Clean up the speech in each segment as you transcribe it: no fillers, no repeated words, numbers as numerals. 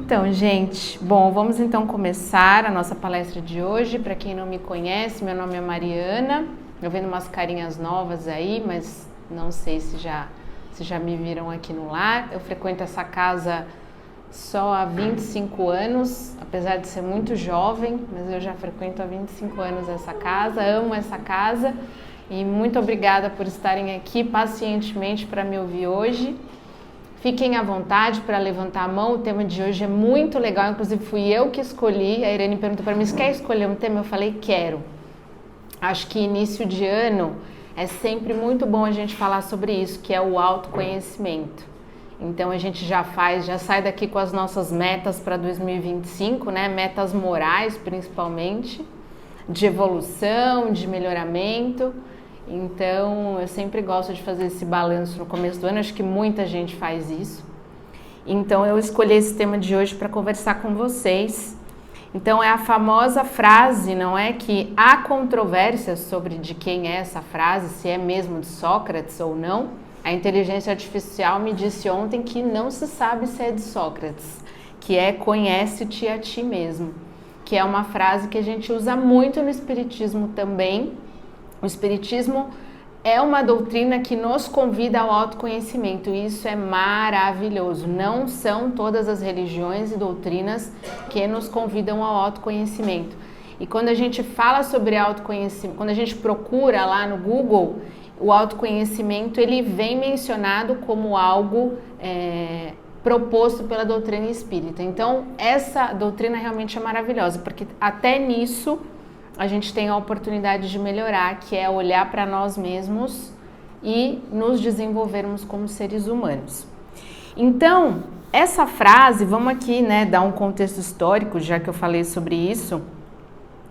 Então, gente, bom, vamos então começar a nossa palestra de hoje. Para quem não me conhece, meu nome é Mariana. Eu vendo umas carinhas novas aí, mas não sei se já me viram aqui no lar. Eu frequento essa casa só há 25 anos, apesar de ser muito jovem, mas eu já frequento há 25 anos essa casa, amo essa casa e muito obrigada por estarem aqui pacientemente para me ouvir hoje. Fiquem à vontade para levantar a mão, o tema de hoje é muito legal, inclusive fui eu que escolhi. A Irene perguntou para mim, você quer escolher um tema? Eu falei, quero. Acho que início de ano é sempre muito bom a gente falar sobre isso, que é o autoconhecimento. Então a gente já sai daqui com as nossas metas para 2025, né? Metas morais principalmente, de evolução, de melhoramento. Então, eu sempre gosto de fazer esse balanço no começo do ano, acho que muita gente faz isso. Então, eu escolhi esse tema de hoje para conversar com vocês. Então, é a famosa frase, não é? Que há controvérsias sobre de quem é essa frase, se é mesmo de Sócrates ou não. A inteligência artificial me disse ontem que não se sabe se é de Sócrates, que é conhece-te a ti mesmo, que é uma frase que a gente usa muito no Espiritismo também. O Espiritismo é uma doutrina que nos convida ao autoconhecimento e isso é maravilhoso. Não são todas as religiões e doutrinas que nos convidam ao autoconhecimento. E quando a gente fala sobre autoconhecimento, quando a gente procura lá no Google, o autoconhecimento ele vem mencionado como algo proposto pela doutrina espírita. Então, essa doutrina realmente é maravilhosa, porque até nisso a gente tem a oportunidade de melhorar, que é olhar para nós mesmos e nos desenvolvermos como seres humanos. Então, essa frase, vamos aqui, né, dar um contexto histórico, já que eu falei sobre isso,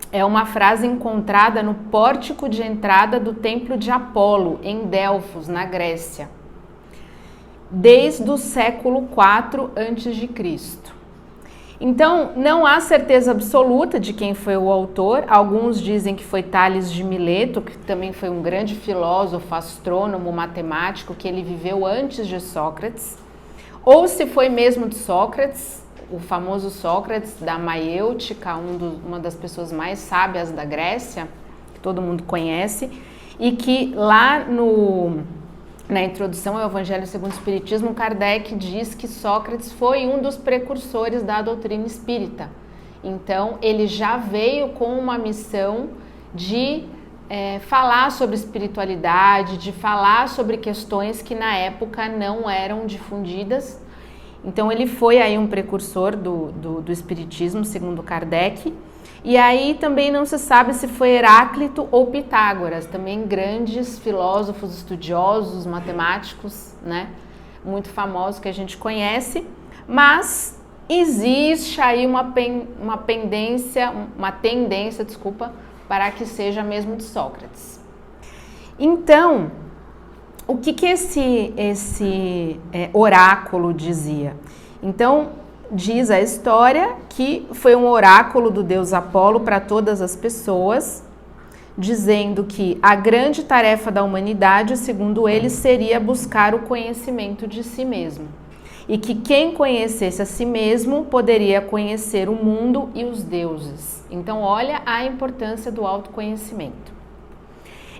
é uma frase encontrada no pórtico de entrada do Templo de Apolo, em Delfos, na Grécia, desde o século IV a.C. Então, não há certeza absoluta de quem foi o autor. Alguns dizem que foi Tales de Mileto, que também foi um grande filósofo, astrônomo, matemático, que ele viveu antes de Sócrates. Ou se foi mesmo de Sócrates, o famoso Sócrates da Maiêutica, uma das pessoas mais sábias da Grécia, que todo mundo conhece, e que lá na introdução ao Evangelho segundo o Espiritismo, Kardec diz que Sócrates foi um dos precursores da doutrina espírita. Então, ele já veio com uma missão de falar sobre espiritualidade, de falar sobre questões que na época não eram difundidas. Então, ele foi aí um precursor do Espiritismo, segundo Kardec. E aí também não se sabe se foi Heráclito ou Pitágoras, também grandes filósofos, estudiosos, matemáticos, né? Muito famosos que a gente conhece, mas existe aí uma tendência, para que seja mesmo de Sócrates. Então, o que esse oráculo dizia? Então, diz a história que foi um oráculo do deus Apolo para todas as pessoas, dizendo que a grande tarefa da humanidade, segundo ele, seria buscar o conhecimento de si mesmo. E que quem conhecesse a si mesmo poderia conhecer o mundo e os deuses. Então, olha a importância do autoconhecimento.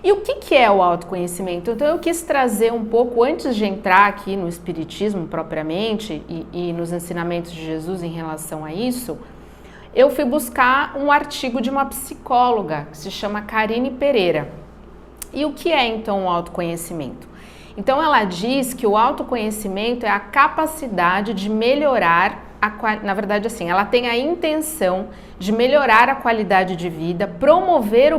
E o que é o autoconhecimento? Então eu quis trazer um pouco, antes de entrar aqui no Espiritismo propriamente e nos ensinamentos de Jesus em relação a isso, eu fui buscar um artigo de uma psicóloga que se chama Karine Pereira. E o que é então o autoconhecimento? Então ela diz que o autoconhecimento é a capacidade de melhorar, na verdade assim, ela tem a intenção de melhorar a qualidade de vida, promover o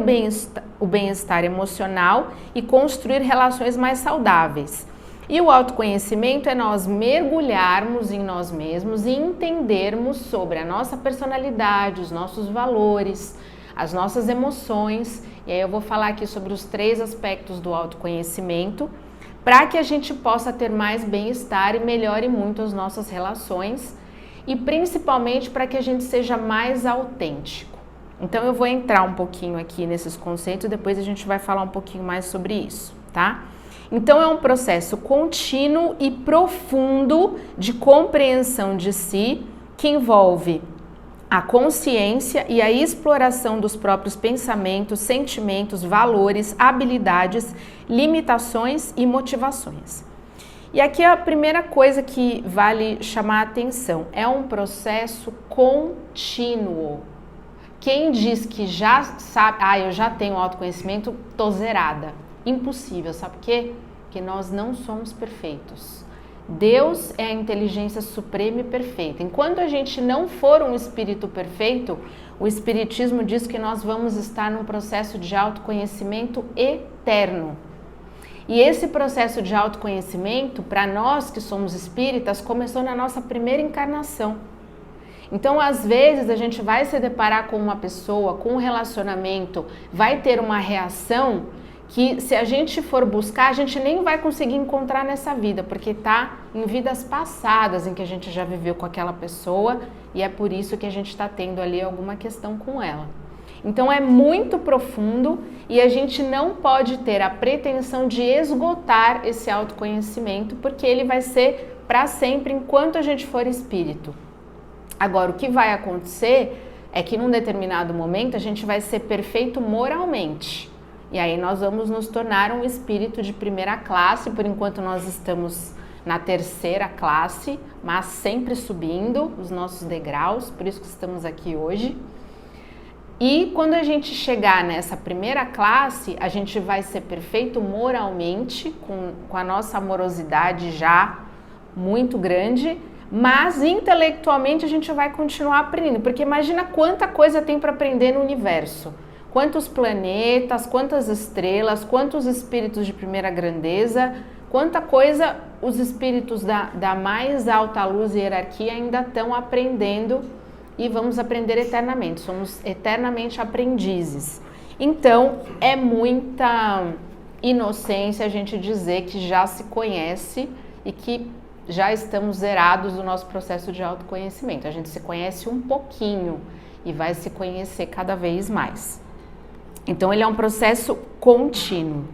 bem-estar emocional e construir relações mais saudáveis. E o autoconhecimento é nós mergulharmos em nós mesmos e entendermos sobre a nossa personalidade, os nossos valores, as nossas emoções. E aí eu vou falar aqui sobre os 3 aspectos do autoconhecimento, para que a gente possa ter mais bem-estar e melhore muito as nossas relações e principalmente para que a gente seja mais autêntico. Então eu vou entrar um pouquinho aqui nesses conceitos e depois a gente vai falar um pouquinho mais sobre isso, tá? Então é um processo contínuo e profundo de compreensão de si que envolve a consciência e a exploração dos próprios pensamentos, sentimentos, valores, habilidades, limitações e motivações. E aqui a primeira coisa que vale chamar a atenção, é um processo contínuo. Quem diz que já sabe, eu já tenho autoconhecimento, tô zerada. Impossível, sabe por quê? Porque nós não somos perfeitos. Deus é a inteligência suprema e perfeita. Enquanto a gente não for um espírito perfeito, o Espiritismo diz que nós vamos estar num processo de autoconhecimento eterno. E esse processo de autoconhecimento, para nós que somos espíritas, começou na nossa primeira encarnação. Então, às vezes, a gente vai se deparar com uma pessoa, com um relacionamento, vai ter uma reação que, se a gente for buscar, a gente nem vai conseguir encontrar nessa vida, porque está em vidas passadas em que a gente já viveu com aquela pessoa e é por isso que a gente está tendo ali alguma questão com ela. Então, é muito profundo e a gente não pode ter a pretensão de esgotar esse autoconhecimento, porque ele vai ser para sempre enquanto a gente for espírito. Agora, o que vai acontecer é que num determinado momento a gente vai ser perfeito moralmente. E aí nós vamos nos tornar um espírito de primeira classe, por enquanto nós estamos na terceira classe, mas sempre subindo os nossos degraus, por isso que estamos aqui hoje. E quando a gente chegar nessa primeira classe, a gente vai ser perfeito moralmente, com a nossa amorosidade já muito grande, mas intelectualmente a gente vai continuar aprendendo, porque imagina quanta coisa tem para aprender no universo. Quantos planetas, quantas estrelas, quantos espíritos de primeira grandeza, quanta coisa os espíritos da mais alta luz e hierarquia ainda estão aprendendo e vamos aprender eternamente, somos eternamente aprendizes. Então, é muita inocência a gente dizer que já se conhece e que já estamos zerados do nosso processo de autoconhecimento. A gente se conhece um pouquinho e vai se conhecer cada vez mais. Então, ele é um processo contínuo.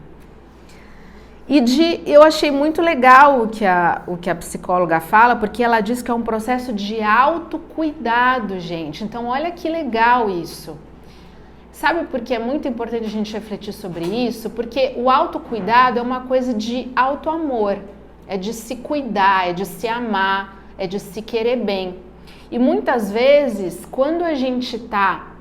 E eu achei muito legal o que a psicóloga fala, porque ela diz que é um processo de autocuidado, gente. Então, olha que legal isso. Sabe por que é muito importante a gente refletir sobre isso? Porque o autocuidado é uma coisa de autoamor, é de se cuidar, é de se amar, é de se querer bem. E muitas vezes, quando a gente está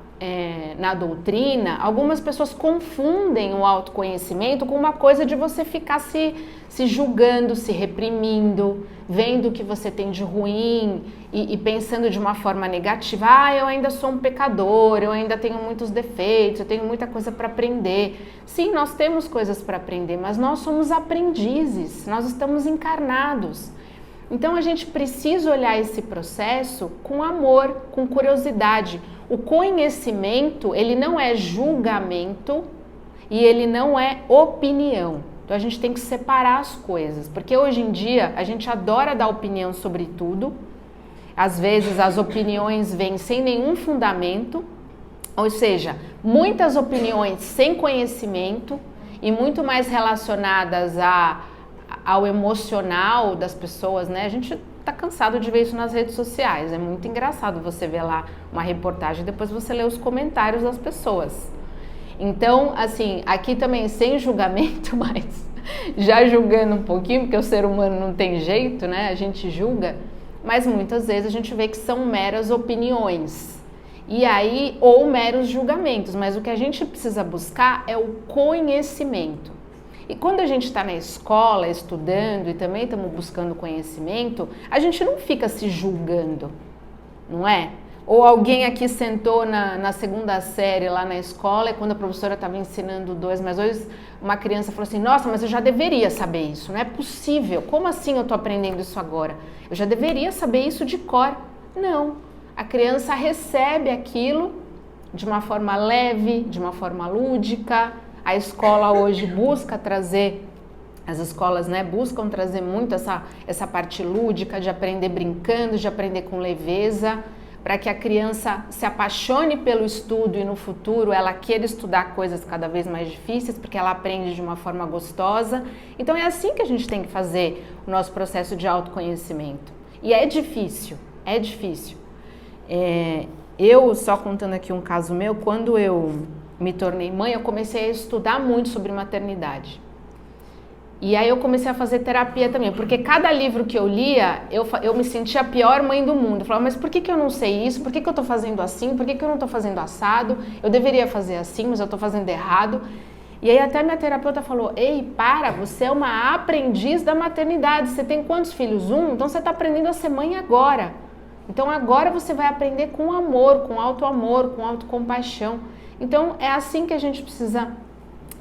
na doutrina, algumas pessoas confundem o autoconhecimento com uma coisa de você ficar se julgando, se reprimindo, vendo o que você tem de ruim e pensando de uma forma negativa. Eu ainda sou um pecador, eu ainda tenho muitos defeitos, eu tenho muita coisa para aprender. Sim, nós temos coisas para aprender, mas nós somos aprendizes, nós estamos encarnados. Então a gente precisa olhar esse processo com amor, com curiosidade. O conhecimento, ele não é julgamento e ele não é opinião. Então a gente tem que separar as coisas, porque hoje em dia a gente adora dar opinião sobre tudo. Às vezes as opiniões vêm sem nenhum fundamento, ou seja, muitas opiniões sem conhecimento e muito mais relacionadas ao emocional das pessoas, né? A gente tá cansado de ver isso nas redes sociais, é muito engraçado você ver lá uma reportagem e depois você lê os comentários das pessoas. Então, assim, aqui também sem julgamento, mas já julgando um pouquinho, porque o ser humano não tem jeito, né? A gente julga, mas muitas vezes a gente vê que são meras opiniões. E aí, ou meros julgamentos, mas o que a gente precisa buscar é o conhecimento. E quando a gente está na escola estudando e também estamos buscando conhecimento, a gente não fica se julgando, não é? Ou alguém aqui sentou na segunda série lá na escola e quando a professora estava ensinando 2 mais 2, uma criança falou assim, nossa, mas eu já deveria saber isso, não é possível, como assim eu estou aprendendo isso agora? Eu já deveria saber isso de cor. Não, a criança recebe aquilo de uma forma leve, de uma forma lúdica. A escola hoje busca trazer, as escolas, né, buscam trazer muito essa parte lúdica de aprender brincando, de aprender com leveza, para que a criança se apaixone pelo estudo e no futuro ela queira estudar coisas cada vez mais difíceis, porque ela aprende de uma forma gostosa. Então é assim que a gente tem que fazer o nosso processo de autoconhecimento. E é difícil, Eu, só contando aqui um caso meu, quando eu me tornei mãe, eu comecei a estudar muito sobre maternidade. E aí eu comecei a fazer terapia também, porque cada livro que eu lia, eu me sentia a pior mãe do mundo. Eu falava, mas por que eu não sei isso? Por que eu tô fazendo assim? Por que eu não tô fazendo assado? Eu deveria fazer assim, mas eu tô fazendo errado. E aí até minha terapeuta falou, ei, para, você é uma aprendiz da maternidade. Você tem quantos filhos? Um? Então você tá aprendendo a ser mãe agora. Então agora você vai aprender com amor, com auto-amor, com autocompaixão. Então é assim que a gente precisa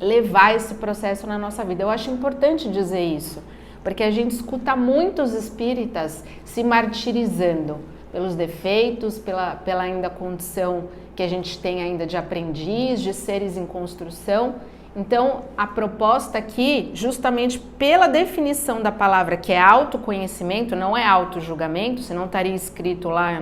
levar esse processo na nossa vida. Eu acho importante dizer isso, porque a gente escuta muitos espíritas se martirizando pelos defeitos, pela ainda condição que a gente tem ainda de aprendiz, de seres em construção. Então, a proposta aqui, justamente pela definição da palavra, que é autoconhecimento, não é autojulgamento, senão estaria escrito lá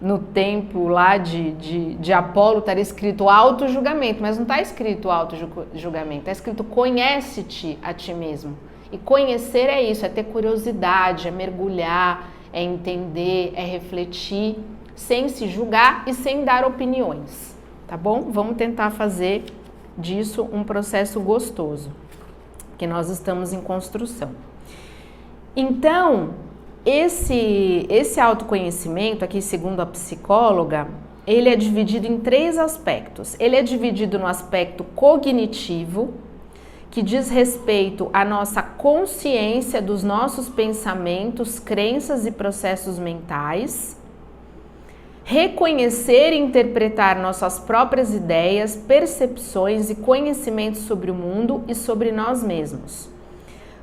no templo lá de Apolo, estaria escrito autojulgamento, mas não está escrito autojulgamento, está escrito conhece-te a ti mesmo. E conhecer é isso, é ter curiosidade, é mergulhar, é entender, é refletir, sem se julgar e sem dar opiniões, tá bom? Vamos tentar fazer disso um processo gostoso, que nós estamos em construção. Então, esse autoconhecimento, aqui segundo a psicóloga, ele é dividido em 3 aspectos. Ele é dividido no aspecto cognitivo, que diz respeito à nossa consciência dos nossos pensamentos, crenças e processos mentais. Reconhecer e interpretar nossas próprias ideias, percepções e conhecimentos sobre o mundo e sobre nós mesmos.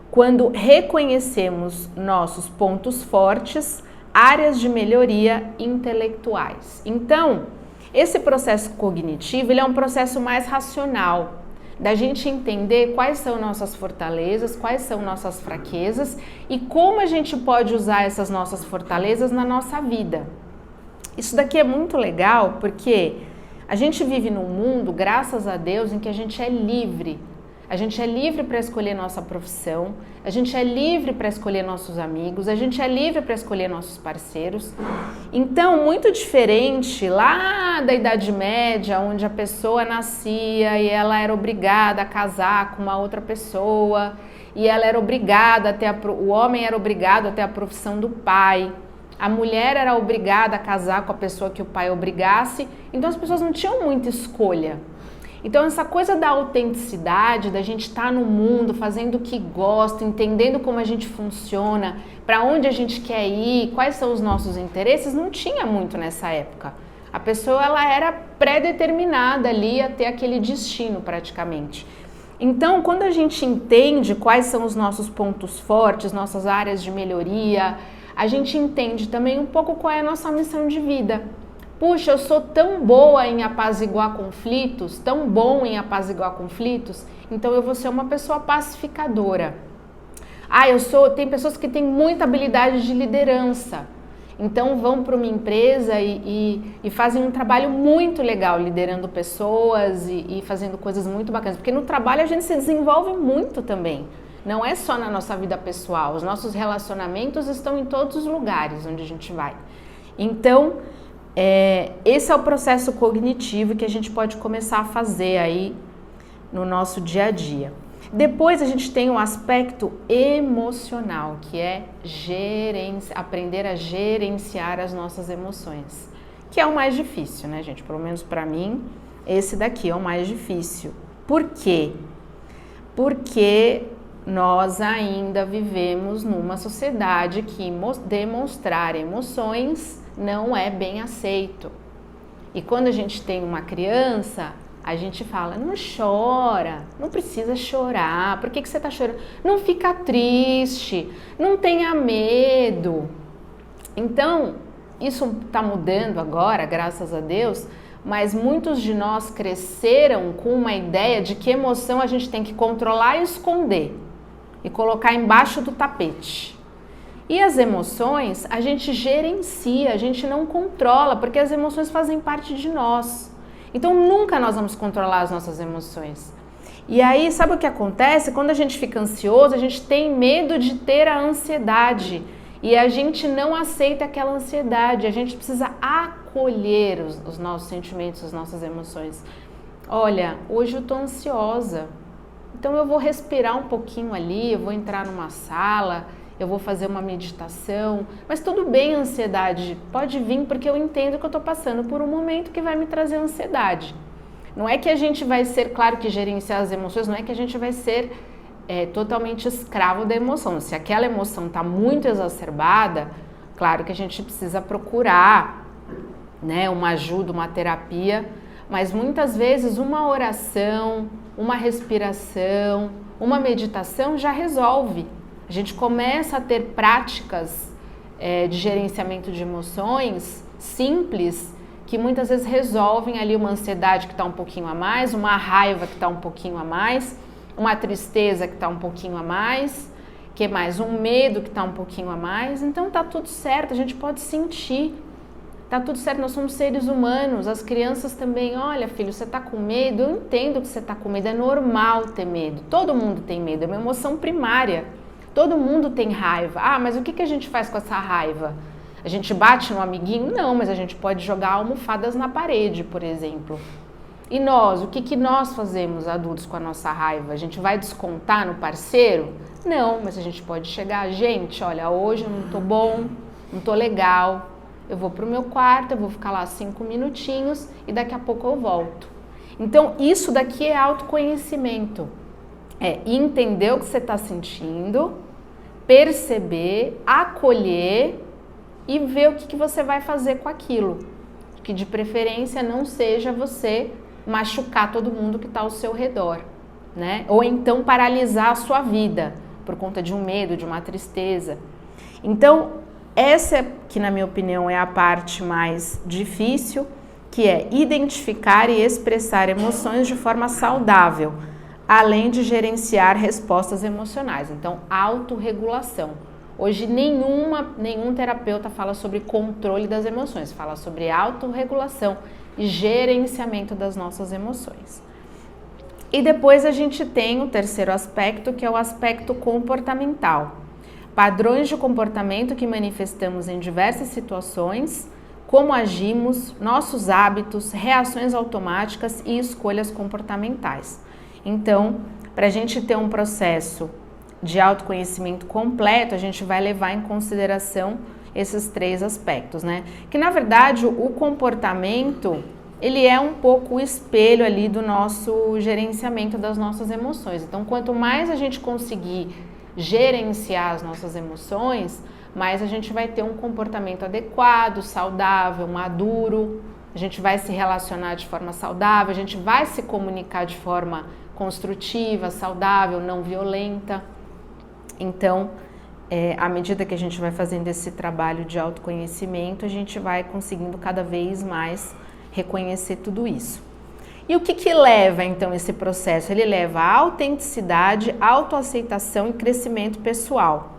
Quando reconhecemos nossos pontos fortes, áreas de melhoria intelectuais. Então, esse processo cognitivo, ele é um processo mais racional, da gente entender quais são nossas fortalezas, quais são nossas fraquezas e como a gente pode usar essas nossas fortalezas na nossa vida. Isso daqui é muito legal porque a gente vive num mundo, graças a Deus, em que a gente é livre. A gente é livre para escolher nossa profissão, a gente é livre para escolher nossos amigos, a gente é livre para escolher nossos parceiros. Então, muito diferente lá da Idade Média, onde a pessoa nascia e ela era obrigada a casar com uma outra pessoa, e ela era obrigada a ter o homem era obrigado a ter a profissão do pai, a mulher era obrigada a casar com a pessoa que o pai obrigasse, então as pessoas não tinham muita escolha. Então essa coisa da autenticidade, da gente estar no mundo, fazendo o que gosta, entendendo como a gente funciona, para onde a gente quer ir, quais são os nossos interesses, não tinha muito nessa época. A pessoa ela era pré-determinada ali a ter aquele destino praticamente. Então quando a gente entende quais são os nossos pontos fortes, nossas áreas de melhoria, a gente entende também um pouco qual é a nossa missão de vida. Puxa, eu sou tão boa em apaziguar conflitos, tão bom em apaziguar conflitos, então eu vou ser uma pessoa pacificadora. Tem pessoas que têm muita habilidade de liderança, então vão para uma empresa e fazem um trabalho muito legal, liderando pessoas e fazendo coisas muito bacanas, porque no trabalho a gente se desenvolve muito também. Não é só na nossa vida pessoal, os nossos relacionamentos estão em todos os lugares onde a gente vai. Então, esse é o processo cognitivo que a gente pode começar a fazer aí no nosso dia a dia. Depois a gente tem o aspecto emocional, que é aprender a gerenciar as nossas emoções, que é o mais difícil, né, gente? Pelo menos para mim, esse daqui é o mais difícil. Por quê? Porque nós ainda vivemos numa sociedade que demonstrar emoções não é bem aceito. E quando a gente tem uma criança, a gente fala, não chora, não precisa chorar, por que você está chorando? Não fica triste, não tenha medo. Então, isso está mudando agora, graças a Deus, mas muitos de nós cresceram com uma ideia de que emoção a gente tem que controlar e esconder e colocar embaixo do tapete. E as emoções a gente gerencia, a gente não controla, porque as emoções fazem parte de nós. Então nunca nós vamos controlar as nossas emoções. E aí, sabe o que acontece? Quando a gente fica ansioso, a gente tem medo de ter a ansiedade. E a gente não aceita aquela ansiedade, a gente precisa acolher os nossos sentimentos, as nossas emoções. Olha, hoje eu tô ansiosa, então eu vou respirar um pouquinho ali, eu vou entrar numa sala, eu vou fazer uma meditação, mas tudo bem a ansiedade, pode vir porque eu entendo que eu tô passando por um momento que vai me trazer ansiedade. Não é que a gente vai ser, claro que gerenciar as emoções, não é que a gente vai ser totalmente escravo da emoção. Se aquela emoção está muito exacerbada, claro que a gente precisa procurar, né, uma ajuda, uma terapia, mas muitas vezes uma oração, uma respiração, uma meditação já resolve. A gente começa a ter práticas de gerenciamento de emoções simples, que muitas vezes resolvem ali uma ansiedade que está um pouquinho a mais, uma raiva que está um pouquinho a mais, uma tristeza que está um pouquinho a mais, que mais? Um medo que está um pouquinho a mais. Então tá tudo certo, a gente pode sentir, tá tudo certo, nós somos seres humanos, as crianças também. Olha, filho, você tá com medo? Eu entendo que você tá com medo, é normal ter medo, todo mundo tem medo, é uma emoção primária, todo mundo tem raiva. Ah, mas o que a gente faz com essa raiva? A gente bate no amiguinho? Não, mas a gente pode jogar almofadas na parede, por exemplo. E nós, o que nós fazemos, adultos, com a nossa raiva? A gente vai descontar no parceiro? Não, mas a gente pode chegar, gente, olha, hoje eu não tô bom, não tô legal, eu vou pro meu quarto, eu vou ficar lá 5 minutinhos e daqui a pouco eu volto. Então, isso daqui é autoconhecimento. É entender o que você está sentindo, perceber, acolher e ver o que você vai fazer com aquilo. Que de preferência não seja você machucar todo mundo que está ao seu redor, né? Ou então paralisar a sua vida por conta de um medo, de uma tristeza. Então, essa que na minha opinião é a parte mais difícil, que é identificar e expressar emoções de forma saudável, além de gerenciar respostas emocionais. Então, autorregulação. Hoje nenhum terapeuta fala sobre controle das emoções, fala sobre autorregulação e gerenciamento das nossas emoções. E depois a gente tem o terceiro aspecto, que é o aspecto comportamental. Padrões de comportamento que manifestamos em diversas situações, como agimos, nossos hábitos, reações automáticas e escolhas comportamentais. Então, para a gente ter um processo de autoconhecimento completo, a gente vai levar em consideração esses 3 aspectos, né? Que na verdade o comportamento, ele é um pouco o espelho ali do nosso gerenciamento das nossas emoções. Então, quanto mais a gente conseguir gerenciar as nossas emoções, mais a gente vai ter um comportamento adequado, saudável, maduro, a gente vai se relacionar de forma saudável, a gente vai se comunicar de forma construtiva, saudável, não violenta. Então, à medida que a gente vai fazendo esse trabalho de autoconhecimento, a gente vai conseguindo cada vez mais reconhecer tudo isso. E o que leva, então, esse processo? Ele leva a autenticidade, autoaceitação e crescimento pessoal.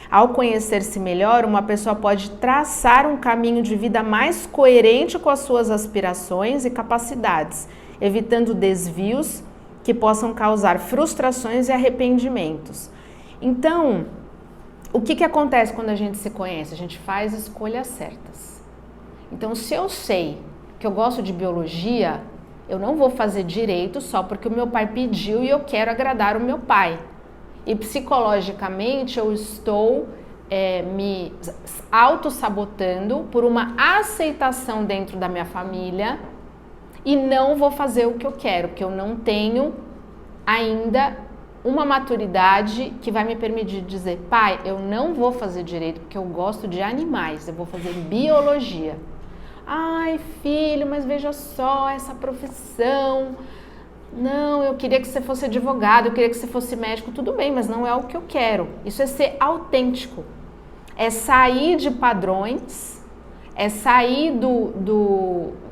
Ao conhecer-se melhor, uma pessoa pode traçar um caminho de vida mais coerente com as suas aspirações e capacidades, evitando desvios que possam causar frustrações e arrependimentos. Então, o que acontece quando a gente se conhece? A gente faz escolhas certas. Então, se eu sei que eu gosto de biologia, eu não vou fazer direito só porque o meu pai pediu e eu quero agradar o meu pai. E psicologicamente eu estou me auto-sabotando por uma aceitação dentro da minha família e não vou fazer o que eu quero, porque eu não tenho ainda uma maturidade que vai me permitir dizer: pai, eu não vou fazer direito porque eu gosto de animais, eu vou fazer biologia. Ai, filho, mas veja só essa profissão. Não, eu queria que você fosse advogado, eu queria que você fosse médico. Tudo bem, mas não é o que eu quero. Isso é ser autêntico. É sair de padrões, é sair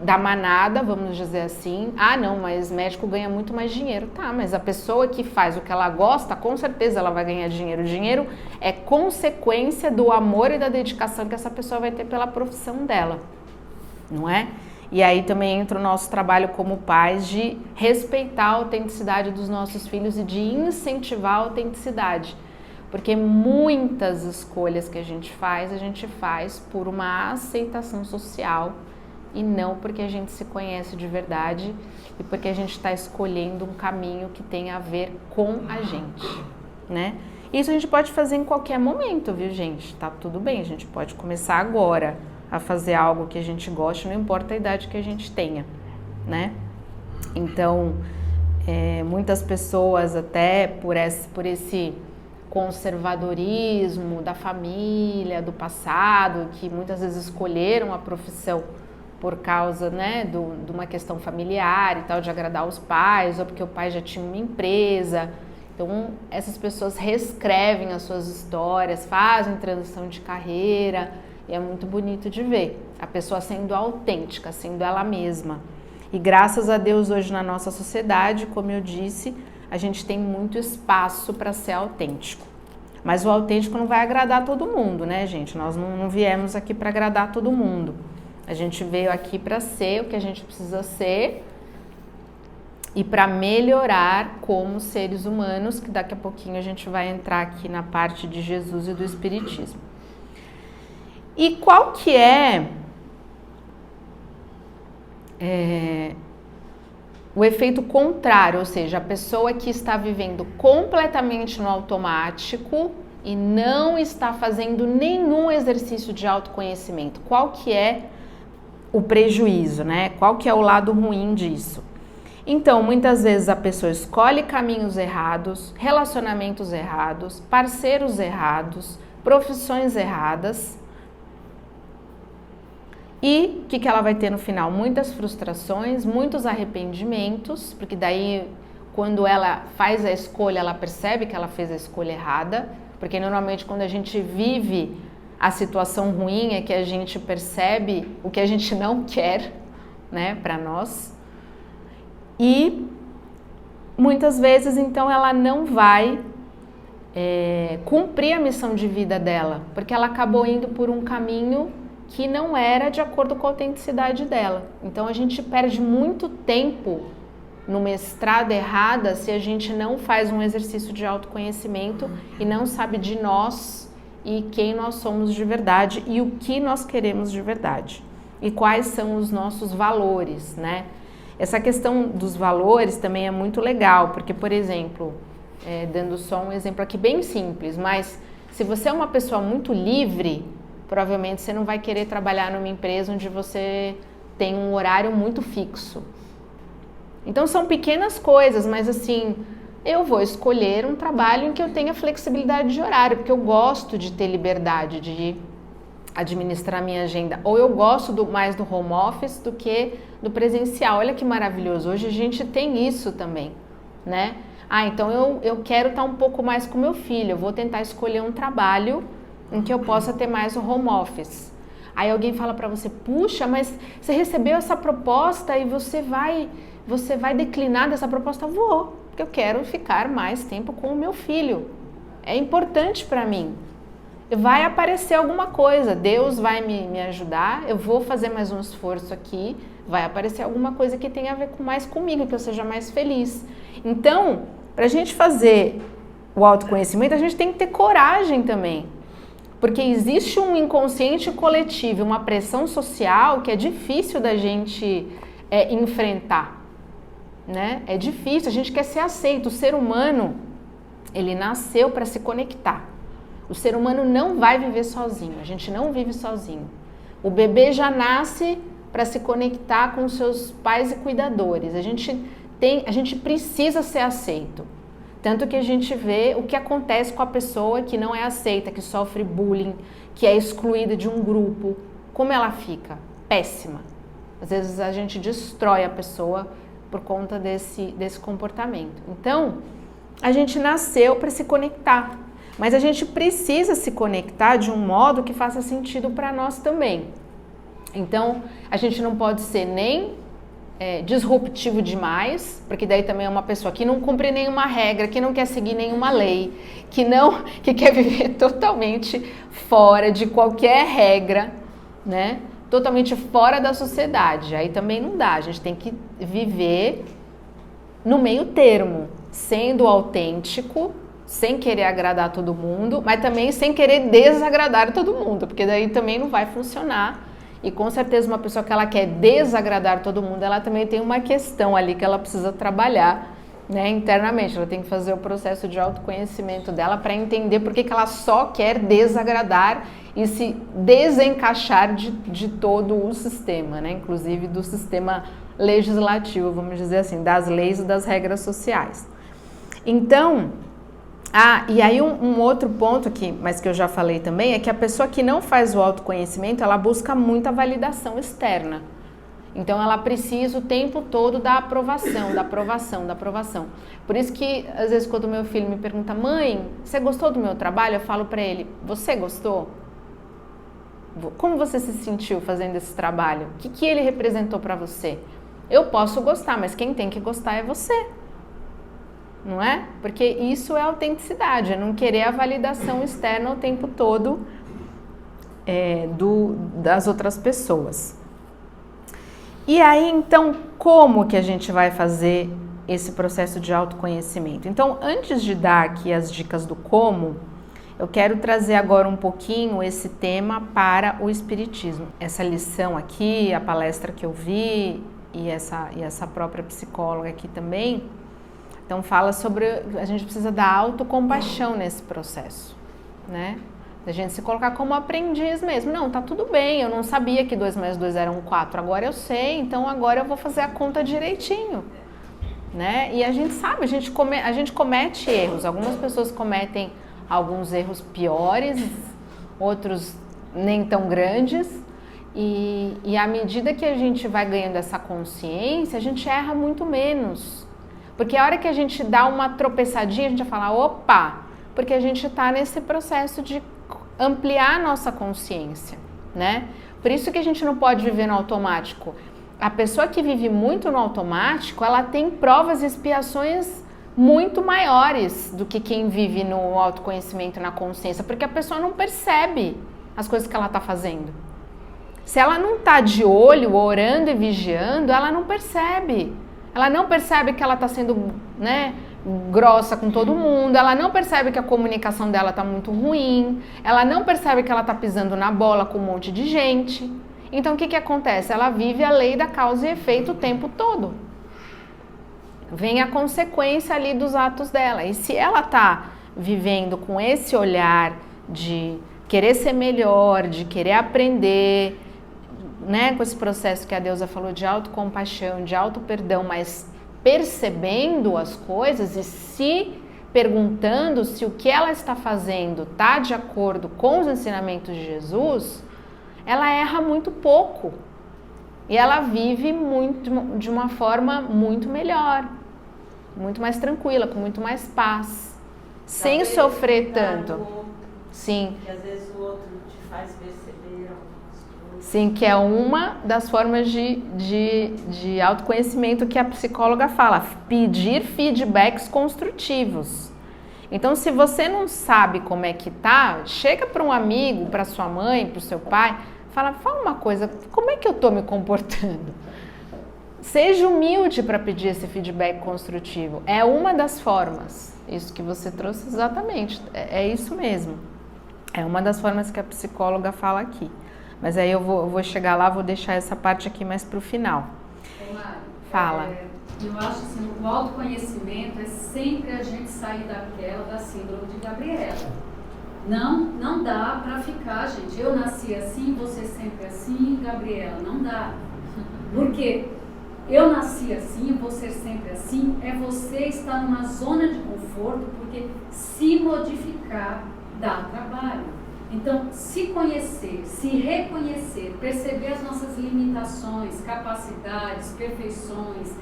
da manada, vamos dizer assim. Ah, não, mas médico ganha muito mais dinheiro. Tá, mas a pessoa que faz o que ela gosta, com certeza ela vai ganhar dinheiro. O dinheiro é consequência do amor e da dedicação que essa pessoa vai ter pela profissão dela, não é? E aí também entra o nosso trabalho como pais de respeitar a autenticidade dos nossos filhos e de incentivar a autenticidade. Porque muitas escolhas que a gente faz por uma aceitação social e não porque a gente se conhece de verdade e porque a gente está escolhendo um caminho que tem a ver com a gente, né? Isso a gente pode fazer em qualquer momento, viu, gente? Tá tudo bem, a gente pode começar agora a fazer algo que a gente goste, não importa a idade que a gente tenha, né? Então, muitas pessoas até por esse conservadorismo da família, do passado, que muitas vezes escolheram a profissão por causa, né, de uma questão familiar e tal, de agradar os pais, ou porque o pai já tinha uma empresa. Então, essas pessoas reescrevem as suas histórias, fazem transição de carreira, e é muito bonito de ver a pessoa sendo autêntica, sendo ela mesma. E graças a Deus, hoje na nossa sociedade, como eu disse, a gente tem muito espaço para ser autêntico. Mas o autêntico não vai agradar todo mundo, né, gente? Nós não viemos aqui para agradar todo mundo. A gente veio aqui para ser o que a gente precisa ser e para melhorar como seres humanos, que daqui a pouquinho a gente vai entrar aqui na parte de Jesus e do Espiritismo. E qual que é o efeito contrário, ou seja, a pessoa que está vivendo completamente no automático e não está fazendo nenhum exercício de autoconhecimento? Qual que é o prejuízo, né? Qual que é o lado ruim disso? Então, muitas vezes a pessoa escolhe caminhos errados, relacionamentos errados, parceiros errados, profissões erradas. E o que ela vai ter no final? Muitas frustrações, muitos arrependimentos, porque daí quando ela faz a escolha, ela percebe que ela fez a escolha errada, porque normalmente quando a gente vive a situação ruim é que a gente percebe o que a gente não quer, né, para nós. E muitas vezes, então, ela não vai cumprir a missão de vida dela, porque ela acabou indo por um caminho que não era de acordo com a autenticidade dela. Então, a gente perde muito tempo numa estrada errada se a gente não faz um exercício de autoconhecimento e não sabe de nós e quem nós somos de verdade e o que nós queremos de verdade e quais são os nossos valores, né? Essa questão dos valores também é muito legal, porque, por exemplo, dando só um exemplo aqui bem simples, mas se você é uma pessoa muito livre, provavelmente você não vai querer trabalhar numa empresa onde você tem um horário muito fixo. Então são pequenas coisas, mas assim, eu vou escolher um trabalho em que eu tenha flexibilidade de horário, porque eu gosto de ter liberdade de administrar a minha agenda, ou eu gosto mais do home office do que do presencial. Olha que maravilhoso, hoje a gente tem isso também, né? Então eu quero estar um pouco mais com meu filho, eu vou tentar escolher um trabalho em que eu possa ter mais o home office. Aí alguém fala para você, puxa, mas você recebeu essa proposta e você vai declinar dessa proposta? Vou, porque eu quero ficar mais tempo com o meu filho. É importante para mim. Vai aparecer alguma coisa, Deus vai me ajudar, eu vou fazer mais um esforço aqui, vai aparecer alguma coisa que tenha a ver mais comigo, que eu seja mais feliz. Então, para a gente fazer o autoconhecimento, a gente tem que ter coragem também, porque existe um inconsciente coletivo, uma pressão social que é difícil da gente enfrentar, né? É difícil, a gente quer ser aceito. O ser humano, ele nasceu para se conectar. O ser humano não vai viver sozinho, a gente não vive sozinho. O bebê já nasce para se conectar com seus pais e cuidadores. A gente precisa ser aceito. Tanto que a gente vê o que acontece com a pessoa que não é aceita, que sofre bullying, que é excluída de um grupo. Como ela fica? Péssima. Às vezes a gente destrói a pessoa por conta desse comportamento. Então, a gente nasceu para se conectar. Mas a gente precisa se conectar de um modo que faça sentido para nós também. Então, a gente não pode ser nem disruptivo demais, porque daí também é uma pessoa que não cumpre nenhuma regra, que não quer seguir nenhuma lei, que quer viver totalmente fora de qualquer regra, né? Totalmente fora da sociedade. Aí também não dá, a gente tem que viver no meio termo, sendo autêntico, sem querer agradar todo mundo, mas também sem querer desagradar todo mundo, porque daí também não vai funcionar. E com certeza uma pessoa que ela quer desagradar todo mundo, ela também tem uma questão ali que ela precisa trabalhar, né, internamente. Ela tem que fazer o processo de autoconhecimento dela para entender por que ela só quer desagradar e se desencaixar de todo o sistema, né, inclusive do sistema legislativo, vamos dizer assim, das leis e das regras sociais. Então, e aí um outro ponto mas que eu já falei também, é que a pessoa que não faz o autoconhecimento, ela busca muita validação externa. Então ela precisa o tempo todo da aprovação, da aprovação, da aprovação. Por isso que às vezes quando meu filho me pergunta, mãe, você gostou do meu trabalho? Eu falo para ele, você gostou? Como você se sentiu fazendo esse trabalho? O que ele representou para você? Eu posso gostar, mas quem tem que gostar é você. Não é? Porque isso é autenticidade, é não querer a validação externa o tempo todo das outras pessoas. E aí, então, como que a gente vai fazer esse processo de autoconhecimento? Então, antes de dar aqui as dicas do como, eu quero trazer agora um pouquinho esse tema para o Espiritismo. Essa lição aqui, a palestra que eu vi e essa própria psicóloga aqui também, então fala sobre a gente precisa da autocompaixão nesse processo, né? A gente se colocar como aprendiz mesmo. Não, tá tudo bem, eu não sabia que 2 mais 2 eram 4, agora eu sei, então agora eu vou fazer a conta direitinho, né? E a gente sabe, a gente comete erros, algumas pessoas cometem alguns erros piores, outros nem tão grandes, e à medida que a gente vai ganhando essa consciência, a gente erra muito menos. Porque a hora que a gente dá uma tropeçadinha, a gente vai falar, opa, porque a gente está nesse processo de ampliar a nossa consciência, né? Por isso que a gente não pode viver no automático. A pessoa que vive muito no automático, ela tem provas e expiações muito maiores do que quem vive no autoconhecimento, na consciência, porque a pessoa não percebe as coisas que ela está fazendo. Se ela não está de olho, orando e vigiando, ela não percebe. Ela não percebe que ela está sendo, né, grossa com todo mundo, ela não percebe que a comunicação dela está muito ruim, ela não percebe que ela está pisando na bola com um monte de gente. Então o que acontece? Ela vive a lei da causa e efeito o tempo todo. Vem a consequência ali dos atos dela. E se ela está vivendo com esse olhar de querer ser melhor, de querer aprender, né, com esse processo que a Deusa falou de autocompaixão, de auto-perdão, mas percebendo as coisas e se perguntando se o que ela está fazendo está de acordo com os ensinamentos de Jesus, ela erra muito pouco e ela vive de uma forma muito melhor, muito mais tranquila, com muito mais paz, sem sofrer tanto. Sim. Que às vezes o outro te faz perceber algumas coisas. Sim, que é uma das formas de autoconhecimento que a psicóloga fala, pedir feedbacks construtivos. Então, se você não sabe como é que tá, chega para um amigo, para sua mãe, para o seu pai, fala uma coisa, como é que eu tô me comportando? Seja humilde para pedir esse feedback construtivo. É uma das formas. Isso que você trouxe exatamente, é isso mesmo. É uma das formas que a psicóloga fala aqui. Mas aí eu vou chegar lá, vou deixar essa parte aqui mais para o final. Ô Mari, fala. Eu acho assim, o autoconhecimento é sempre a gente sair da síndrome de Gabriela. Não dá para ficar, gente, eu nasci assim, você sempre assim, Gabriela, não dá. Porque eu nasci assim, você sempre assim, é você estar numa zona de conforto, porque se modificar dá trabalho. Então, se conhecer, se reconhecer, perceber as nossas limitações, capacidades, perfeições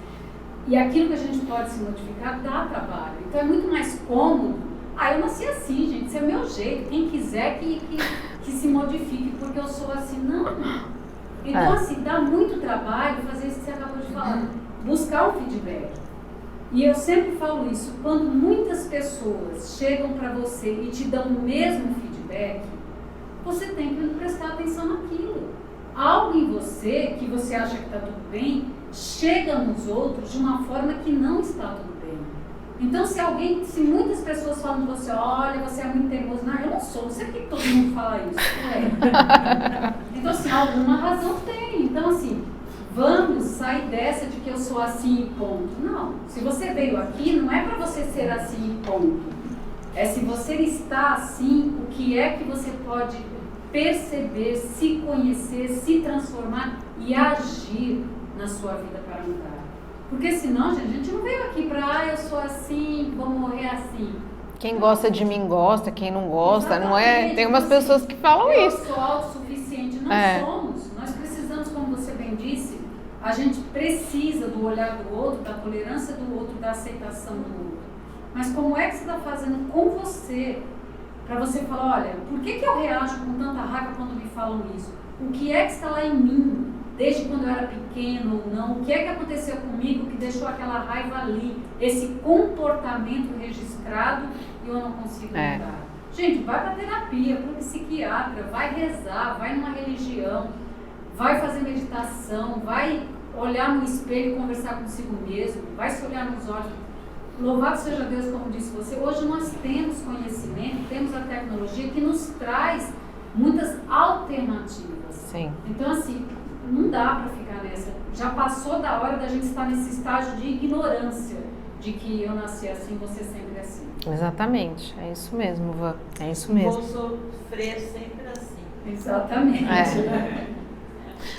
e aquilo que a gente pode se modificar, dá trabalho. Então, é muito mais cômodo. Eu nasci assim, gente, esse é o meu jeito. Quem quiser que se modifique, porque eu sou assim. Não. Então, assim, dá muito trabalho fazer isso que você acabou de falar. Buscar o feedback. E eu sempre falo isso, quando muitas pessoas chegam para você e te dão o mesmo feedback, você tem que prestar atenção naquilo. Algo em você, que você acha que está tudo bem, chega nos outros de uma forma que não está tudo bem. Então, se muitas pessoas falam de você, olha, você é muito teimoso, não, eu não sou, não sei por que todo mundo fala isso. Então, assim, alguma razão tem. Então, assim, vamos sair dessa de que eu sou assim e ponto. Não, se você veio aqui, não é para você ser assim e ponto. É se você está assim, o que é que você pode perceber, se conhecer, se transformar e agir na sua vida para mudar. Porque senão, gente, a gente não veio aqui para, eu sou assim, vou morrer assim. Quem gosta de mim gosta, quem não gosta, Exatamente. Não é? Tem umas pessoas que falam isso. Eu sou autossuficiente. Não somos. Nós precisamos, como você bem disse, a gente precisa do olhar do outro, da tolerância do outro, da aceitação do outro. Mas como é que você está fazendo com você, para você falar, olha, por que eu reajo com tanta raiva quando me falam isso? O que é que está lá em mim, desde quando eu era pequeno ou não? O que é que aconteceu comigo que deixou aquela raiva ali, esse comportamento registrado e eu não consigo mudar? Gente, vai para terapia, para um psiquiatra, vai rezar, vai numa religião, vai fazer meditação, vai olhar no espelho e conversar consigo mesmo, vai se olhar nos olhos. Louvado seja Deus, como disse você, hoje nós temos conhecimento, temos a tecnologia que nos traz muitas alternativas. Sim. Então, assim, não dá para ficar nessa. Já passou da hora da gente estar nesse estágio de ignorância, de que eu nasci assim, você sempre assim. Exatamente, é isso mesmo, Van. É isso mesmo. Vou sofrer sempre assim. Exatamente.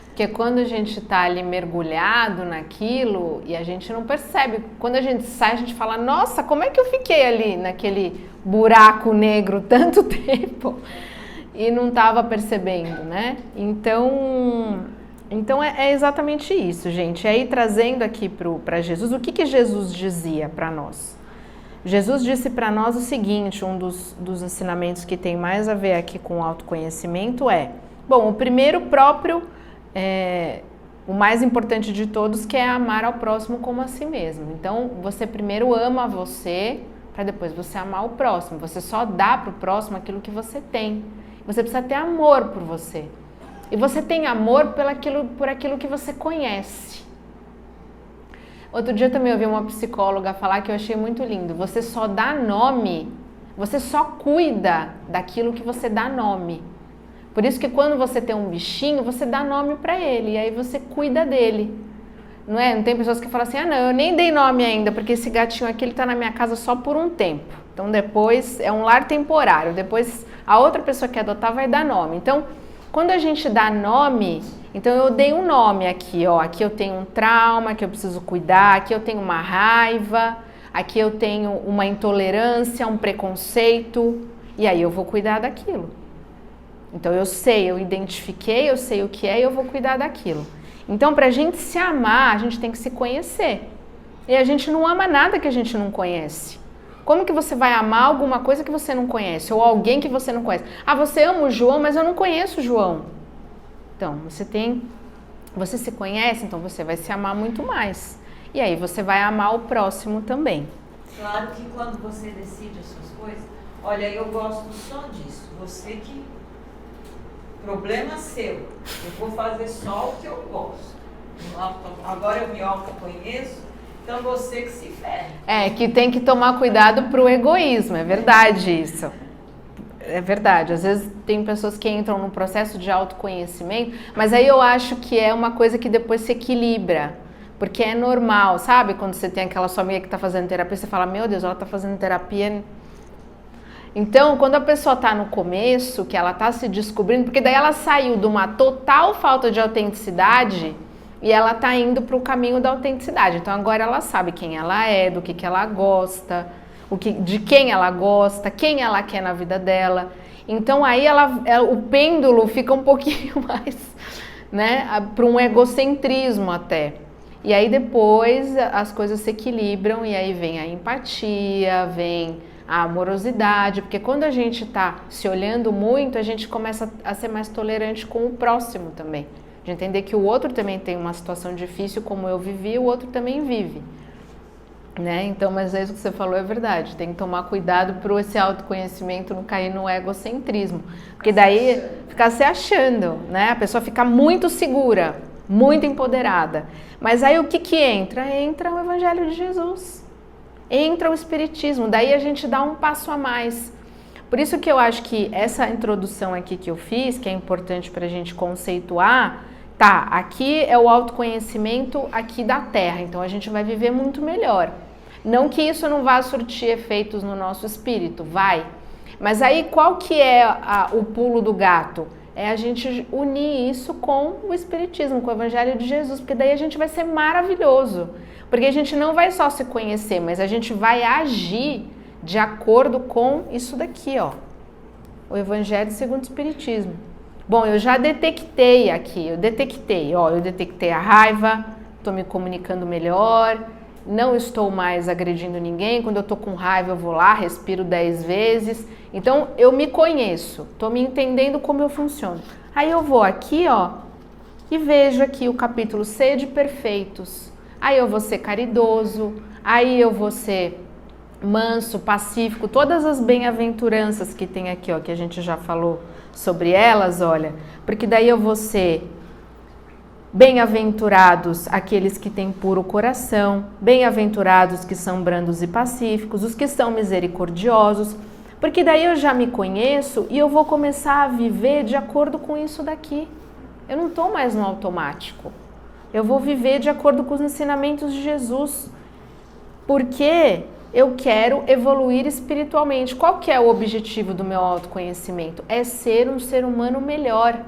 Porque quando a gente está ali mergulhado naquilo e a gente não percebe, quando a gente sai, a gente fala, nossa, como é que eu fiquei ali naquele buraco negro tanto tempo e não estava percebendo, né? Então é exatamente isso, gente. E aí, trazendo aqui para Jesus, o que Jesus dizia para nós? Jesus disse para nós o seguinte, um dos ensinamentos que tem mais a ver aqui com o autoconhecimento é, bom, o primeiro próprio, o mais importante de todos, que é amar ao próximo como a si mesmo. Então, você primeiro ama você, para depois você amar o próximo. Você só dá para o próximo aquilo que você tem. Você precisa ter amor por você. E você tem amor por aquilo que você conhece. Outro dia eu também ouvi uma psicóloga falar que eu achei muito lindo. Você só dá nome, você só cuida daquilo que você dá nome. Por isso que quando você tem um bichinho, você dá nome para ele e aí você cuida dele. Não é? Não tem pessoas que falam assim, não, eu nem dei nome ainda, porque esse gatinho aqui ele tá na minha casa só por um tempo. Então depois é um lar temporário, depois a outra pessoa que adotar vai dar nome. Então, quando a gente dá nome, então eu dei um nome aqui, ó, aqui eu tenho um trauma que eu preciso cuidar, aqui eu tenho uma raiva, aqui eu tenho uma intolerância, um preconceito, e aí eu vou cuidar daquilo. Então eu sei, eu identifiquei, eu sei o que é e eu vou cuidar daquilo. Então pra gente se amar, a gente tem que se conhecer. E a gente não ama nada que a gente não conhece. Como que você vai amar alguma coisa que você não conhece? Ou alguém que você não conhece? Ah, você ama o João, mas eu não conheço o João. Então, você se conhece, então você vai se amar muito mais. E aí você vai amar o próximo também. Claro que quando você decide as suas coisas, olha, eu gosto só disso. Você que... Problema seu. Eu vou fazer só o que eu gosto. Agora eu me autoconheço. Então você que se ferra. Que tem que tomar cuidado pro egoísmo, é verdade isso. É verdade, às vezes tem pessoas que entram num processo de autoconhecimento, mas aí eu acho que é uma coisa que depois se equilibra, porque é normal, sabe? Quando você tem aquela sua amiga que tá fazendo terapia, você fala, meu Deus, ela tá fazendo terapia. Então, quando a pessoa tá no começo, que ela tá se descobrindo, porque daí ela saiu de uma total falta de autenticidade e ela tá indo pro caminho da autenticidade. Então agora ela sabe quem ela é, do que ela gosta, de quem ela gosta, quem ela quer na vida dela. Então aí o pêndulo fica um pouquinho mais, né, para um egocentrismo até. E aí depois as coisas se equilibram e aí vem a empatia, vem a amorosidade, porque quando a gente está se olhando muito, a gente começa a ser mais tolerante com o próximo também. De entender que o outro também tem uma situação difícil como eu vivi, o outro também vive. Né? Então, mas é isso que você falou, é verdade. Tem que tomar cuidado para esse autoconhecimento não cair no egocentrismo. Porque daí ficar se achando, né? A pessoa fica muito segura, muito empoderada. Mas aí o que entra? Entra o Evangelho de Jesus. entra o espiritismo, daí a gente dá um passo a mais. Por isso que eu acho que essa introdução aqui que eu fiz, que é importante para a gente conceituar, tá, aqui é o autoconhecimento aqui da Terra, então a gente vai viver muito melhor. Não que isso não vá surtir efeitos no nosso espírito, vai. Mas aí qual que é o pulo do gato? É a gente unir isso com o espiritismo, com o evangelho de Jesus, porque daí a gente vai ser maravilhoso. Porque a gente não vai só se conhecer, mas a gente vai agir de acordo com isso daqui, ó. O evangelho segundo o espiritismo. Bom, eu já detectei aqui, eu detectei a raiva, estou me comunicando melhor, não estou mais agredindo ninguém, quando eu estou com raiva eu vou lá, respiro 10 vezes, então eu me conheço, estou me entendendo como eu funciono. Aí eu vou aqui, ó, e vejo aqui o capítulo Sede Perfeitos, aí eu vou ser caridoso, aí eu vou ser manso, pacífico, todas as bem-aventuranças que tem aqui, ó, que a gente já falou sobre elas, olha, porque daí eu vou ser bem-aventurados aqueles que têm puro coração, bem-aventurados que são brandos e pacíficos, os que são misericordiosos, porque daí eu já me conheço e eu vou começar a viver de acordo com isso daqui. Eu não estou mais no automático, eu vou viver de acordo com os ensinamentos de Jesus, porque eu quero evoluir espiritualmente. Qual que é o objetivo do meu autoconhecimento? É ser um ser humano melhor.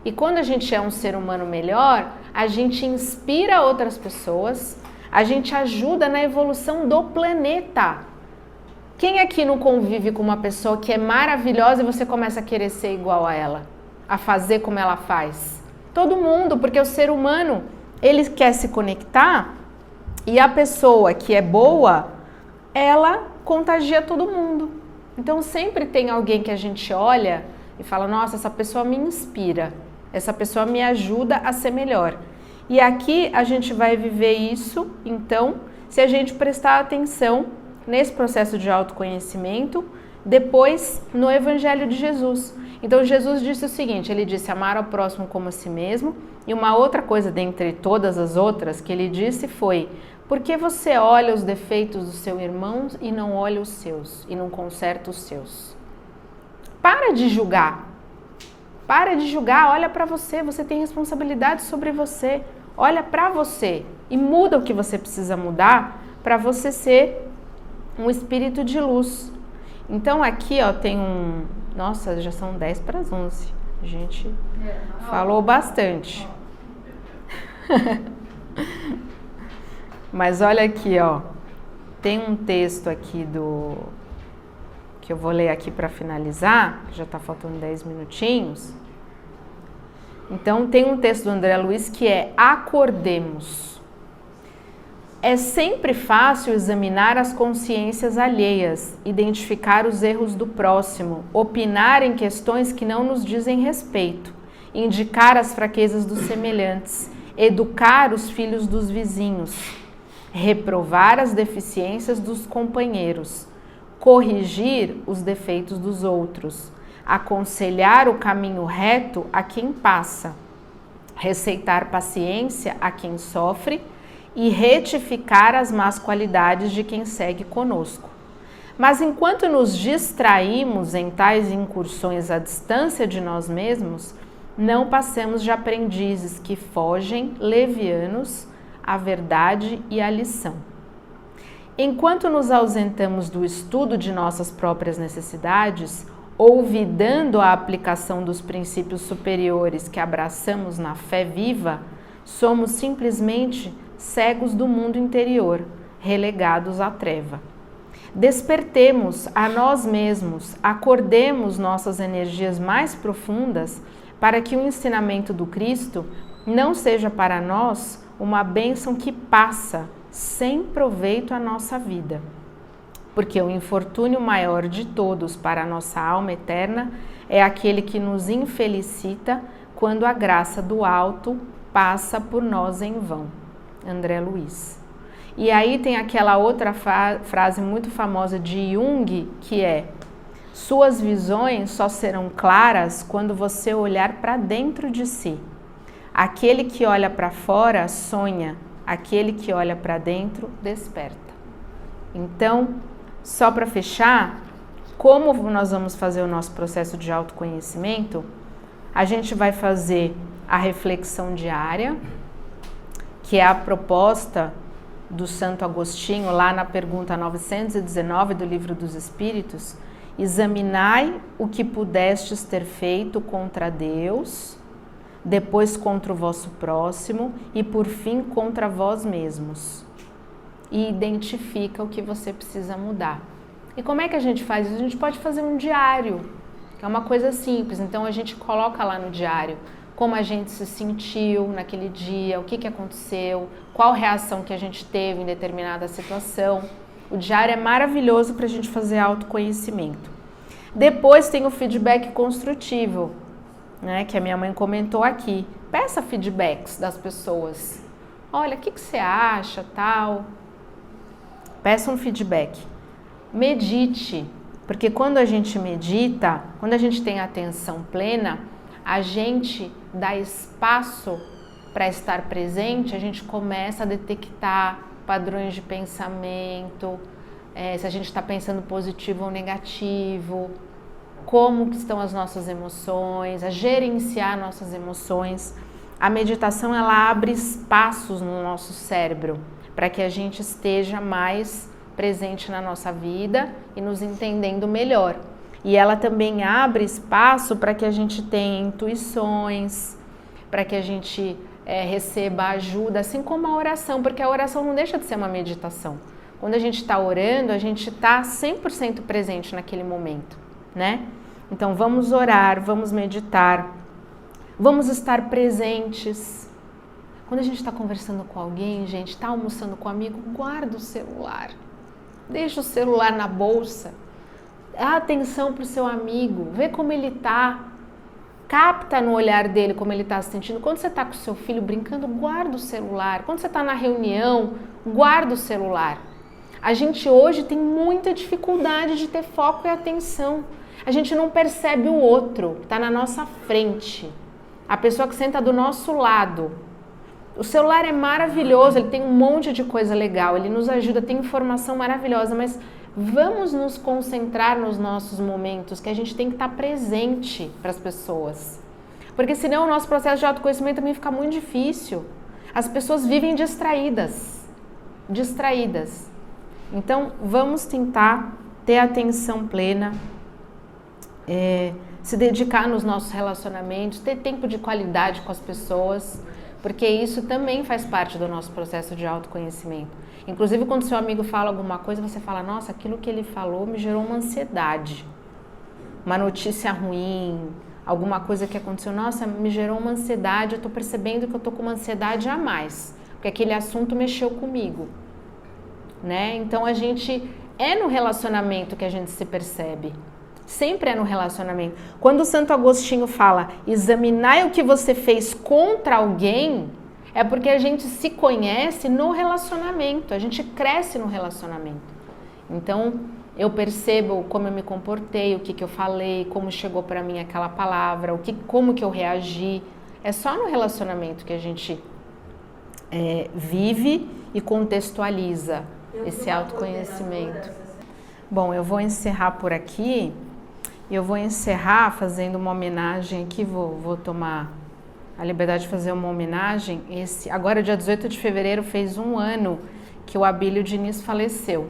E quando a gente é um ser humano melhor, a gente inspira outras pessoas, a gente ajuda na evolução do planeta. Quem aqui não convive com uma pessoa que é maravilhosa e você começa a querer ser igual a ela? A fazer como ela faz? Todo mundo, porque o ser humano, ele quer se conectar e a pessoa que é boa, ela contagia todo mundo. Então sempre tem alguém que a gente olha e fala, nossa, essa pessoa me inspira, essa pessoa me ajuda a ser melhor. E aqui a gente vai viver isso, então, se a gente prestar atenção nesse processo de autoconhecimento, depois no Evangelho de Jesus. Então Jesus disse o seguinte, ele disse amar ao próximo como a si mesmo, e uma outra coisa dentre todas as outras que ele disse foi, por que você olha os defeitos do seu irmão e não olha os seus, e não conserta os seus? Para de julgar. Para de julgar, olha para você, você tem responsabilidade sobre você. Olha para você e muda o que você precisa mudar para você ser um espírito de luz. Então aqui, ó, tem um... Nossa, já são 10 para as 11. A gente falou bastante. Mas olha aqui, ó, tem um texto aqui que eu vou ler aqui para finalizar, que já está faltando 10 minutinhos. Então tem um texto do André Luiz que é acordemos. É sempre fácil examinar as consciências alheias, identificar os erros do próximo, opinar em questões que não nos dizem respeito, indicar as fraquezas dos semelhantes, educar os filhos dos vizinhos, reprovar as deficiências dos companheiros, corrigir os defeitos dos outros, aconselhar o caminho reto a quem passa, receitar paciência a quem sofre e retificar as más qualidades de quem segue conosco. Mas enquanto nos distraímos em tais incursões à distância de nós mesmos, não passemos de aprendizes que fogem, levianos, a verdade e a lição. Enquanto nos ausentamos do estudo de nossas próprias necessidades, olvidando a aplicação dos princípios superiores que abraçamos na fé viva, somos simplesmente cegos do mundo interior, relegados à treva. Despertemos a nós mesmos, acordemos nossas energias mais profundas para que o ensinamento do Cristo não seja para nós uma bênção que passa sem proveito à nossa vida. Porque o infortúnio maior de todos para a nossa alma eterna é aquele que nos infelicita quando a graça do alto passa por nós em vão. André Luiz. E aí tem aquela outra frase muito famosa de Jung, que é: suas visões só serão claras quando você olhar para dentro de si. Aquele que olha para fora sonha, aquele que olha para dentro desperta. Então, só para fechar, como nós vamos fazer o nosso processo de autoconhecimento? A gente vai fazer a reflexão diária, que é a proposta do Santo Agostinho, lá na pergunta 919 do Livro dos Espíritos: examinai o que pudestes ter feito contra Deus, depois contra o vosso próximo e por fim contra vós mesmos. E identifica o que você precisa mudar. E como é que a gente faz isso? A gente pode fazer um diário, que é uma coisa simples. Então a gente coloca lá no diário como a gente se sentiu naquele dia, o que aconteceu, qual reação que a gente teve em determinada situação. O diário é maravilhoso para a gente fazer autoconhecimento. Depois tem o feedback construtivo, né, que a minha mãe comentou aqui. Peça feedbacks das pessoas. Olha, o que você acha, tal. Peça um feedback. Medite, porque quando a gente medita, quando a gente tem atenção plena, a gente dá espaço para estar presente, a gente começa a detectar padrões de pensamento, se a gente está pensando positivo ou negativo, como que estão as nossas emoções, a gerenciar nossas emoções. A meditação, ela abre espaços no nosso cérebro para que a gente esteja mais presente na nossa vida e nos entendendo melhor. E ela também abre espaço para que a gente tenha intuições, para que a gente receba ajuda, assim como a oração, porque a oração não deixa de ser uma meditação. Quando a gente está orando, a gente está 100% presente naquele momento, né? Então vamos orar, vamos meditar, vamos estar presentes. Quando a gente está conversando com alguém, gente, está almoçando com um amigo, guarda o celular. Deixa o celular na bolsa. Dá atenção para o seu amigo, vê como ele está. Capta no olhar dele como ele está se sentindo. Quando você está com o seu filho brincando, guarda o celular. Quando você está na reunião, guarda o celular. A gente hoje tem muita dificuldade de ter foco e atenção. A gente não percebe o outro, está na nossa frente. A pessoa que senta do nosso lado. O celular é maravilhoso, ele tem um monte de coisa legal, ele nos ajuda, tem informação maravilhosa, mas vamos nos concentrar nos nossos momentos, que a gente tem que estar presente para as pessoas. Porque senão o nosso processo de autoconhecimento também fica muito difícil. As pessoas vivem distraídas. Então, vamos tentar ter atenção plena, se dedicar nos nossos relacionamentos, ter tempo de qualidade com as pessoas, porque isso também faz parte do nosso processo de autoconhecimento. Inclusive, quando seu amigo fala alguma coisa, você fala, nossa, aquilo que ele falou me gerou uma ansiedade, uma notícia ruim, alguma coisa que aconteceu, nossa, me gerou uma ansiedade, eu estou percebendo que eu estou com uma ansiedade a mais, porque aquele assunto mexeu comigo, né? Então, a gente no relacionamento que a gente se percebe. Sempre é no relacionamento. Quando o Santo Agostinho fala, examinai o que você fez contra alguém, é porque a gente se conhece no relacionamento, a gente cresce no relacionamento. Então, eu percebo como eu me comportei, o que eu falei, como chegou para mim aquela palavra, como que eu reagi. É só no relacionamento que a gente vive e contextualiza esse autoconhecimento. Bom, eu vou encerrar por aqui. Eu vou encerrar fazendo uma homenagem aqui, vou tomar a liberdade de fazer uma homenagem. Agora, dia 18 de fevereiro, fez 1 ano que o Abílio Diniz faleceu.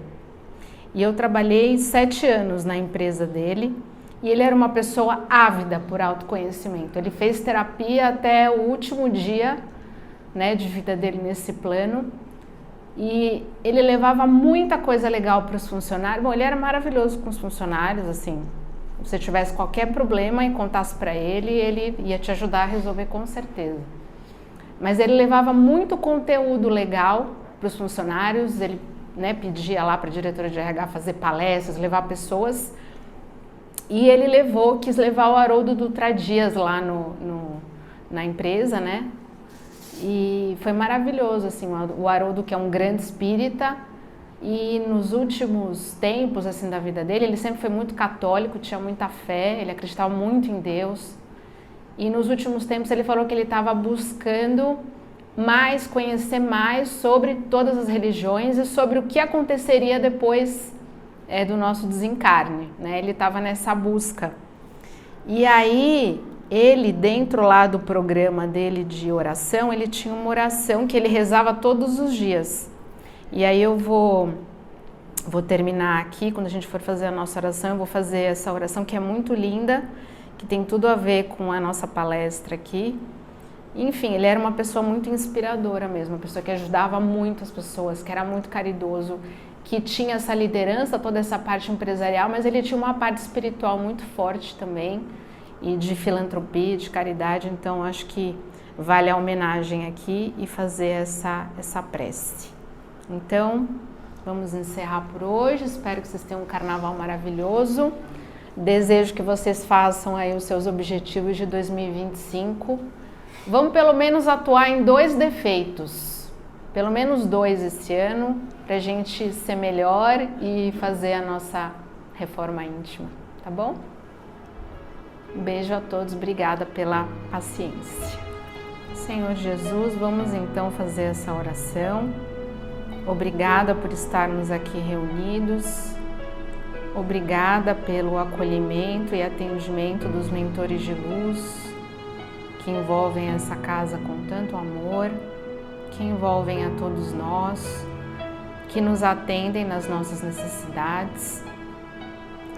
E eu trabalhei 7 anos na empresa dele e ele era uma pessoa ávida por autoconhecimento. Ele fez terapia até o último dia, né, de vida dele nesse plano. E ele levava muita coisa legal para os funcionários. Bom, ele era maravilhoso com os funcionários, assim. Se você tivesse qualquer problema e contasse para ele, ele ia te ajudar a resolver com certeza. Mas ele levava muito conteúdo legal para os funcionários, ele, né, pedia lá para a diretora de RH fazer palestras, levar pessoas. E ele quis levar o Haroldo Dutra Dias lá na empresa, né? E foi maravilhoso, assim, o Haroldo, que é um grande espírita. E nos últimos tempos, assim, da vida dele, ele sempre foi muito católico, tinha muita fé, ele acreditava muito em Deus. E nos últimos tempos ele falou que ele estava buscando mais, conhecer mais sobre todas as religiões e sobre o que aconteceria depois do nosso desencarne, né? Ele estava nessa busca. E aí, ele, dentro lá do programa dele de oração, ele tinha uma oração que ele rezava todos os dias. E aí eu vou terminar aqui, quando a gente for fazer a nossa oração, eu vou fazer essa oração que é muito linda, que tem tudo a ver com a nossa palestra aqui. Enfim, ele era uma pessoa muito inspiradora mesmo, uma pessoa que ajudava muito as pessoas, que era muito caridoso, que tinha essa liderança, toda essa parte empresarial, mas ele tinha uma parte espiritual muito forte também, e de filantropia, de caridade. Então acho que vale a homenagem aqui e fazer essa prece. Então, vamos encerrar por hoje. Espero que vocês tenham um carnaval maravilhoso. Desejo que vocês façam aí os seus objetivos de 2025. Vamos pelo menos atuar em 2 defeitos. Pelo menos 2 esse ano, para a gente ser melhor e fazer a nossa reforma íntima. Tá bom? Um beijo a todos. Obrigada pela paciência. Senhor Jesus, vamos então fazer essa oração. Obrigada por estarmos aqui reunidos. Obrigada pelo acolhimento e atendimento dos mentores de luz que envolvem essa casa com tanto amor, que envolvem a todos nós, que nos atendem nas nossas necessidades.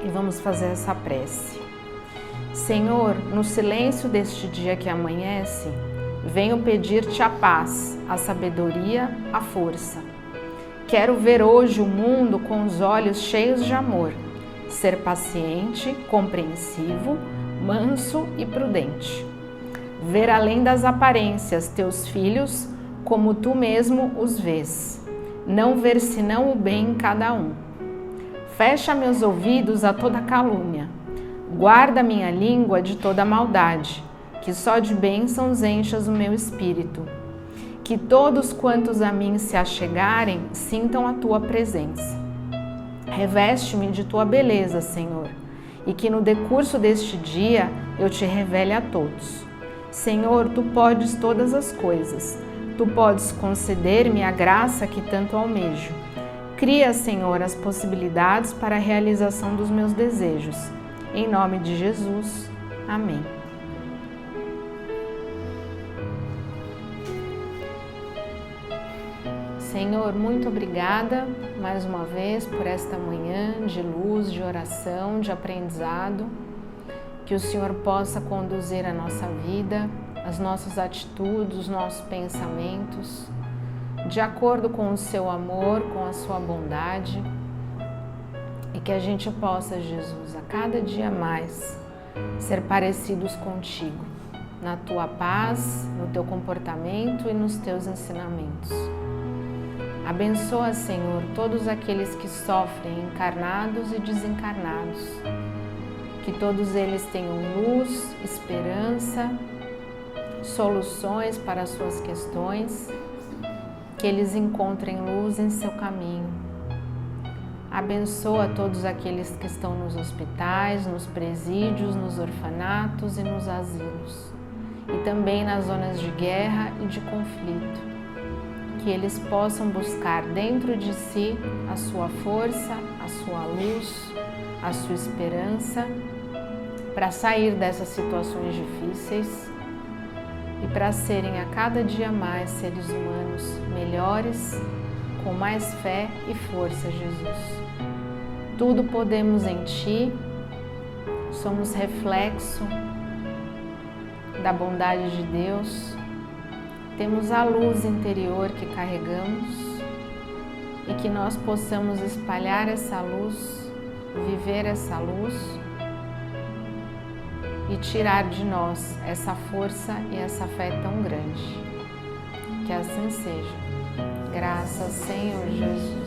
E vamos fazer essa prece. Senhor, no silêncio deste dia que amanhece, venho pedir-te a paz, a sabedoria, a força. Quero ver hoje o mundo com os olhos cheios de amor, ser paciente, compreensivo, manso e prudente. Ver além das aparências teus filhos como tu mesmo os vês, não ver senão o bem em cada um. Fecha meus ouvidos a toda calúnia, guarda minha língua de toda maldade, que só de bênçãos enchas o meu espírito. Que todos quantos a mim se achegarem sintam a tua presença. Reveste-me de tua beleza, Senhor, e que no decurso deste dia eu te revele a todos. Senhor, tu podes todas as coisas, tu podes conceder-me a graça que tanto almejo. Cria, Senhor, as possibilidades para a realização dos meus desejos. Em nome de Jesus. Amém. Senhor, muito obrigada mais uma vez por esta manhã de luz, de oração, de aprendizado. Que o Senhor possa conduzir a nossa vida, as nossas atitudes, os nossos pensamentos, de acordo com o seu amor, com a sua bondade. E que a gente possa, Jesus, a cada dia mais, ser parecidos contigo, na tua paz, no teu comportamento e nos teus ensinamentos. Abençoa, Senhor, todos aqueles que sofrem, encarnados e desencarnados. Que todos eles tenham luz, esperança, soluções para as suas questões, que eles encontrem luz em seu caminho. Abençoa todos aqueles que estão nos hospitais, nos presídios, nos orfanatos e nos asilos, e também nas zonas de guerra e de conflito. Que eles possam buscar dentro de si a sua força, a sua luz, a sua esperança, para sair dessas situações difíceis e para serem a cada dia mais seres humanos melhores, com mais fé e força, Jesus. Tudo podemos em Ti, somos reflexo da bondade de Deus, temos a luz interior que carregamos e que nós possamos espalhar essa luz, viver essa luz e tirar de nós essa força e essa fé tão grande. Que assim seja. Graças, Senhor Jesus.